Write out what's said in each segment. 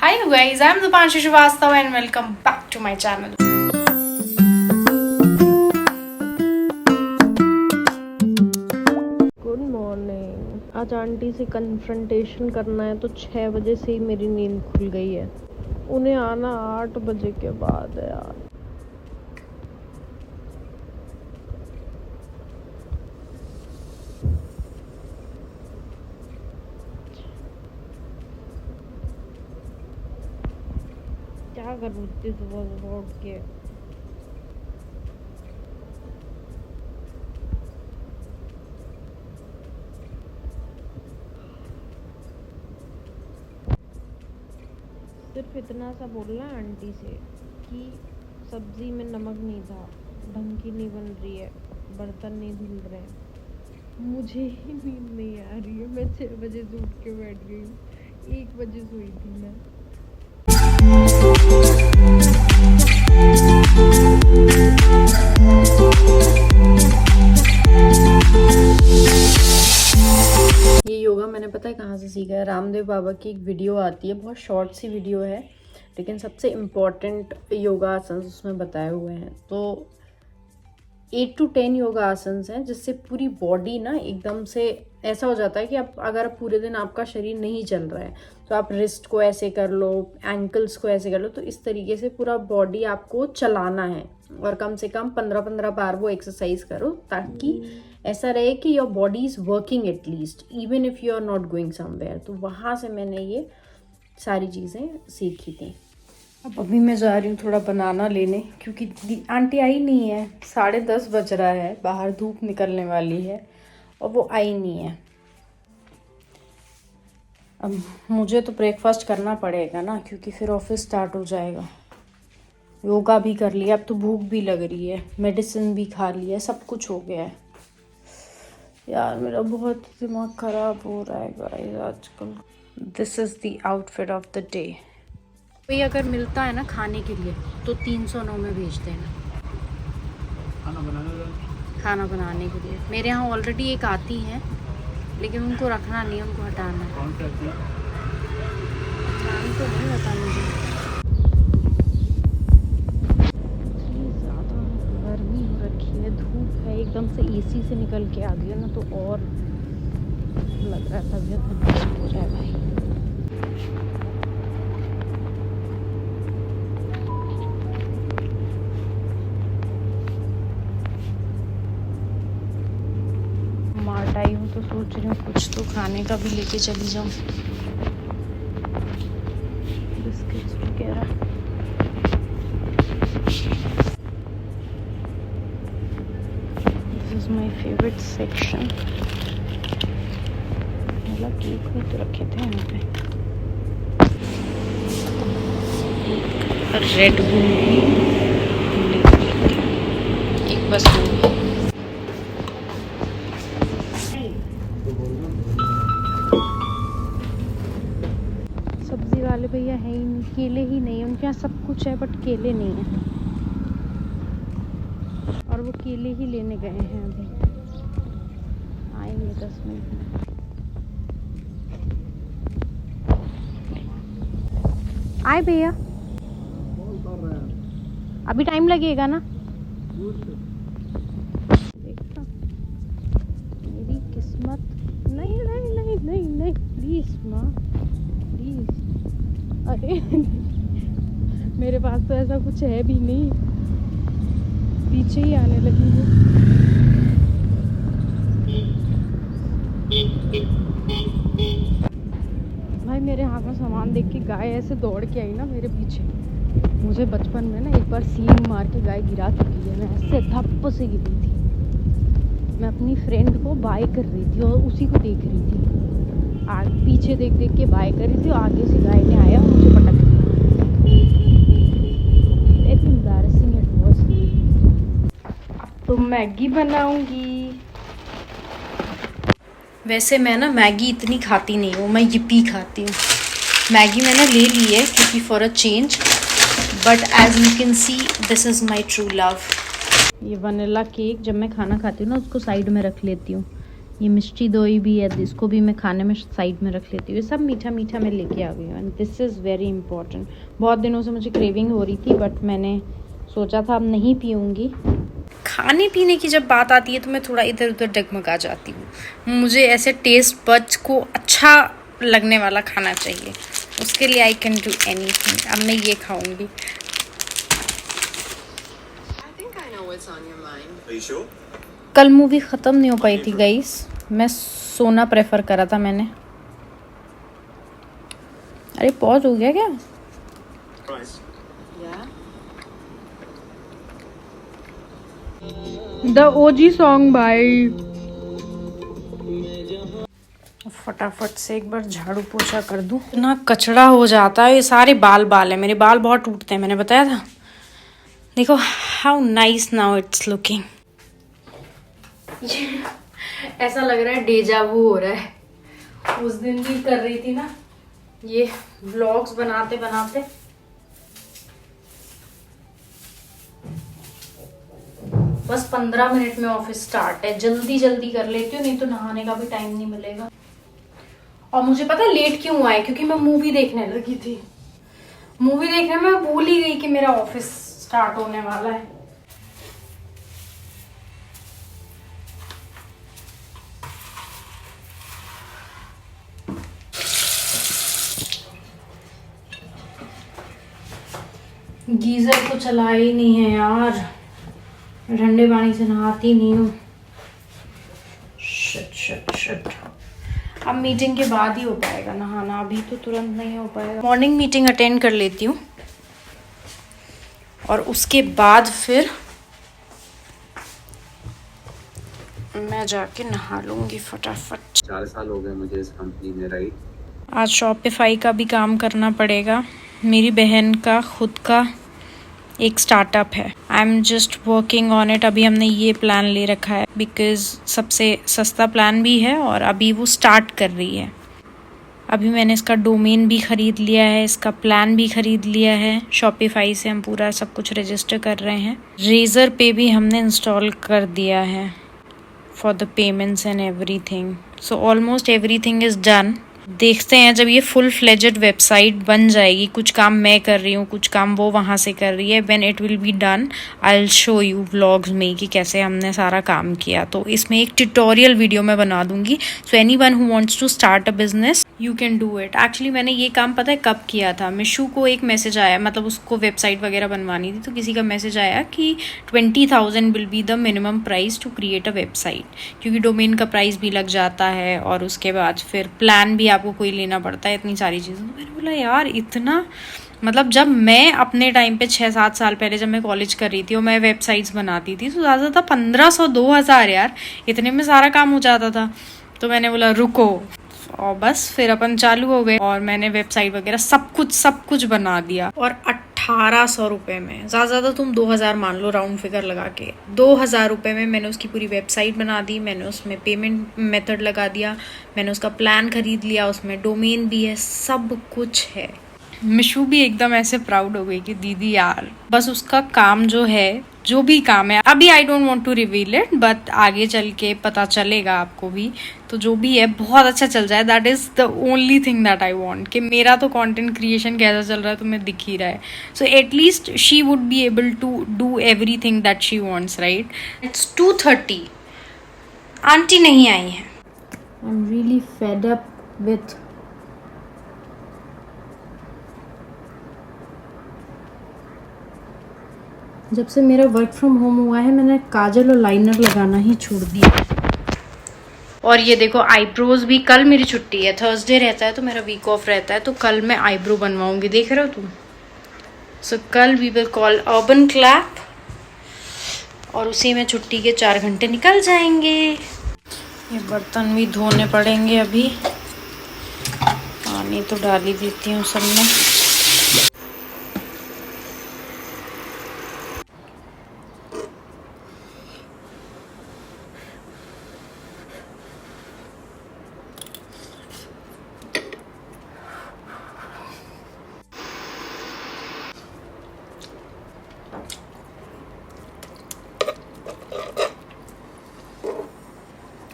Hi guys, I'm Dipanshu Srivastava and welcome back to my channel. Good morning. आज aunty से confrontation करना है तो 6 बजे से ही मेरी नींद खुल गई है। उन्हें आना 8 बजे के बाद है यार। क्या करूँ इतनी सुबह सुबह उठ के। सिर्फ इतना सा बोलना है आंटी से कि सब्जी में नमक नहीं था, ढंग की नहीं बन रही है, बर्तन नहीं धुल रहे हैं। मुझे ही नींद नहीं आ रही है। मैं 6 बजे से उठ के बैठ गई हूँ। 1 बजे सोई थी मैं। ये योगा मैंने पता है कहाँ से सीखा है। रामदेव बाबा की एक वीडियो आती है, बहुत शॉर्ट सी वीडियो है, लेकिन सबसे इम्पॉर्टेंट योगा आसन उसमें बताए हुए हैं। तो 8 to 10 योगा आसन हैं जिससे पूरी बॉडी ना एकदम से ऐसा हो जाता है कि आप अगर पूरे दिन आपका शरीर नहीं चल रहा है तो आप रिस्ट को ऐसे कर लो, एंकल्स को ऐसे कर लो। तो इस तरीके से पूरा बॉडी आपको चलाना है और कम से कम 15-15 बार वो एक्सरसाइज करो, ताकि ऐसा रहे कि your body is working at least even if you are not going somewhere. तो वहाँ से मैंने ये सारी चीज़ें सीखी थी। अब अभी मैं जा रही हूँ थोड़ा बनाना लेने, क्योंकि आंटी आई नहीं है। 10:30 बज रहा है, बाहर धूप निकलने वाली है और वो आई नहीं है। अब मुझे तो ब्रेकफास्ट करना पड़ेगा ना, क्योंकि फिर ऑफिस स्टार्ट हो जाएगा। योगा भी कर लिया, अब तो भूख भी लग रही है, मेडिसिन भी खा लिया, सब कुछ हो गया है। यार मेरा बहुत दिमाग ख़राब हो रहा है गाइस आजकल। This is the outfit of the day. कोई अगर मिलता है ना खाने के लिए तो 309 में भेज देना खाना बनाने के लिए। मेरे यहाँ ऑलरेडी एक आती हैं, लेकिन उनको रखना नहीं, उनको हटाना है। कौन सी आती है? नाम तो नहीं पता मुझे। इतनी ज़्यादा गर्मी हो रखी है, धूप है, एकदम से एसी से निकल के आ गई है ना, तो और लग रहा है तबीयत खराब हो जाए भाई। मार्ट आई हूँ तो सोच रही हूँ कुछ तो खाने का भी लेके चली जाऊँ, बिस्किट्स वगैरह। This is my favourite section. मतलब केक भी तो रखे थे यहाँ पे। रेड बुल एक बस हो गई। सब्जी वाले भैया है ही नहीं, केले ही नहीं, उनके यहाँ सब कुछ है बट केले नहीं है, और वो केले ही लेने गए हैं। अभी आएंगे 10 मिनट में। आए भैया, अभी टाइम लगेगा ना? देखना मेरी किस्मत। नहीं नहीं नहीं नहीं नहीं, प्लीज माँ प्लीज। अरे मेरे पास तो ऐसा कुछ है भी नहीं, पीछे ही आने लगी है। भाई मेरे हाथ में सामान देख के गाय ऐसे दौड़ के आई ना मेरे पीछे। मुझे बचपन में ना एक बार सींग मार के गाय गिरा चुकी है, मैं ऐसे धप्प से गिरी थी। मैं अपनी फ्रेंड को बाय कर रही थी और उसी को देख रही थी, पीछे देख देख के बाय कर रही थी, और आगे से गाय ने आया और मुझे पटक दिया। It's embarrassing it was. तो मैगी बनाऊंगी। वैसे मैं ना मैगी इतनी खाती नहीं हूँ, मैं yippee खाती हूँ। मैगी मैंने ले ली है क्योंकि for a change, but as you can see this is my true love. ये वनीला केक जब मैं खाना खाती हूँ ना उसको साइड में रख लेती हूँ, ये मिष्टी दोई भी है, इसको भी मैं खाने में साइड में रख लेती हूँ। ये सब मीठा मीठा मैं लेके आ गई हूँ and this is very important. बहुत दिनों से मुझे क्रेविंग हो रही थी बट मैंने सोचा था अब नहीं पीऊँगी। खाने पीने की जब बात आती है तो मैं थोड़ा इधर उधर डगमगा जाती हूँ। मुझे ऐसे टेस्ट बड्स को अच्छा लगने वाला खाना चाहिए, उसके लिए आई कैन डू एनीथिंग। अब मैं ये खाऊंगी। कल मूवी ख़त्म नहीं हो पाई थी गाइस, मैं सोना प्रेफर करा था मैंने। अरे पॉज हो गया क्या? द ओजी सॉन्ग भाई। फटाफट से एक बार झाड़ू पोछा कर दूं। इतना कचड़ा हो जाता है, ये सारे बाल बाल है मेरे, बाल बहुत टूटते हैं, मैंने बताया था। देखो how nice now it's looking. ऐसा लग रहा है डेजा वू हो रहा है। उस दिन भी कर रही थी ना ये व्लॉग्स बनाते बनाते। बस 15 मिनट में ऑफिस स्टार्ट है, जल्दी जल्दी कर लेती हूँ, नहीं तो नहाने का भी टाइम नहीं मिलेगा। और मुझे पता है लेट क्यों आए, क्योंकि मैं मूवी देखने लगी थी। मूवी देखने में मैं भूल ही गई कि मेरा ऑफिस स्टार्ट होने वाला है। गीजर तो चला ही नहीं है यार, ठंडे पानी से नहाती नहीं हूँ। Shit shit shit. अब मीटिंग के बाद ही हो पाएगा नहाना, अभी तो तुरंत नहीं हो पाएगा। मॉर्निंग मीटिंग अटेंड कर लेती हूँ और उसके बाद फिर मैं जाके नहा लूँगी फटाफट। 4 साल हो गए मुझे इस कंपनी में, राइट। आज शॉपिफाई का भी काम करना पड़ेगा। मेरी बहन का खुद का एक स्टार्टअप है। I am just working on it. अभी हमने ये प्लान ले रखा है बिकॉज सबसे सस्ता प्लान भी है और अभी वो स्टार्ट कर रही है। अभी मैंने इसका डोमेन भी ख़रीद लिया है, इसका प्लान भी ख़रीद लिया है। शॉपिफाई से हम पूरा सब कुछ रजिस्टर कर रहे हैं। रेजर पे भी हमने इंस्टॉल कर दिया है for the payments and everything. So almost everything is done. देखते हैं जब ये फुल फ्लेजेड वेबसाइट बन जाएगी, कुछ काम मैं कर रही हूँ, कुछ काम वो वहाँ से कर रही है। When it will be done I will show you vlogs में कि कैसे हमने सारा काम किया। तो इसमें एक ट्यूटोरियल वीडियो मैं बना दूंगी। So anyone who wants to start a business you can do it. Actually मैंने ये काम पता है कब किया था, मिशू को एक मैसेज आया, मतलब उसको वेबसाइट वगैरह बनवानी थी, तो किसी का मैसेज आया कि 20,000 will be the minimum price to create a website, क्योंकि डोमेन का प्राइस भी लग जाता है और उसके बाद फिर प्लान भी आपको कोई लेना पड़ता है, इतनी सारी चीज़ें। तो मैंने बोला यार इतना, मतलब जब मैं अपने टाइम पे 6-7 साल पहले जब मैं कॉलेज कर रही थी और मैं वेबसाइट्स बनाती थी तो ज़्यादा था 1500-2000 यार, इतने में सारा काम हो जाता था। तो मैंने बोला रुको, और बस फिर अपन चालू हो गए और मैंने वेबसाइट वगैरह सब कुछ बना दिया। और 1800 रुपये में, ज़्यादा तुम 2000 मान लो राउंड फिगर लगा के, 2000 रुपये में मैंने उसकी पूरी वेबसाइट बना दी। मैंने उसमें पेमेंट मेथड लगा दिया, मैंने उसका प्लान खरीद लिया, उसमें डोमेन भी है, सब कुछ है। मिशू भी एकदम ऐसे प्राउड हो गई कि दीदी यार, बस उसका काम जो है, जो भी काम है, अभी I don't want to reveal it, but आगे चल के पता चलेगा आपको भी। तो जो भी है बहुत अच्छा चल जाए, that is the only thing that I want. कि मेरा तो कंटेंट क्रिएशन कैसा चल रहा है तुम्हें दिख ही रहा है। So at least she would be able to do everything that she wants, right. It's 2:30, aunty नहीं आई है। I am really fed up with जब से मेरा वर्क फ्रॉम होम हुआ है मैंने काजल और लाइनर लगाना ही छोड़ दिया। और ये देखो आईब्रोज भी, कल मेरी छुट्टी है, थर्सडे रहता है तो मेरा वीक ऑफ रहता है, तो कल मैं आईब्रो बनवाऊंगी, देख रहे हो तुम। सो कल we will call Urban Clap और उसी में छुट्टी के 4 घंटे निकल जाएंगे। ये बर्तन भी धोने पड़ेंगे, अभी पानी तो डाल ही देती हूँ सब में।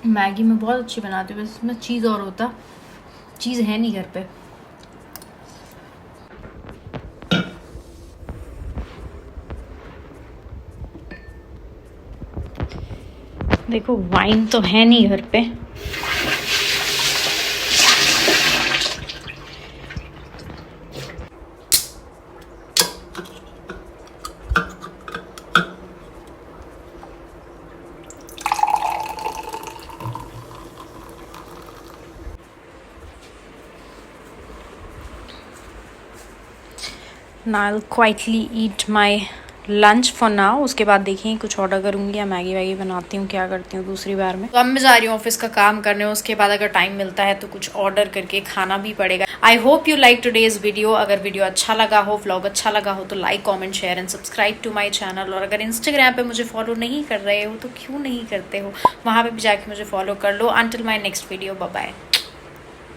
मैगी मैं बहुत अच्छी बनाती हूँ, बस इसमें चीज़ और होता, चीज़ है नहीं घर पे। देखो वाइन तो है नहीं घर पे, now I'll quietly eat my lunch for now। उसके बाद देखेंगे कुछ ऑर्डर करूँगी या मैगी वैगी बनाती हूँ, क्या करती हूँ दूसरी बार में। तो अब मैं जा रही हूँ ऑफिस का काम करने, उसके बाद अगर टाइम मिलता है तो कुछ ऑर्डर करके खाना भी पड़ेगा। I hope you like today's video. अगर वीडियो अच्छा लगा हो, व्लॉग अच्छा लगा हो तो like, comment, share and subscribe to my channel. और अगर इंस्टाग्राम पे मुझे फॉलो नहीं कर रहे हो तो क्यों नहीं करते हो, वहाँ पे भी जाके मुझे फॉलो कर लो। Until my next video, bye bye.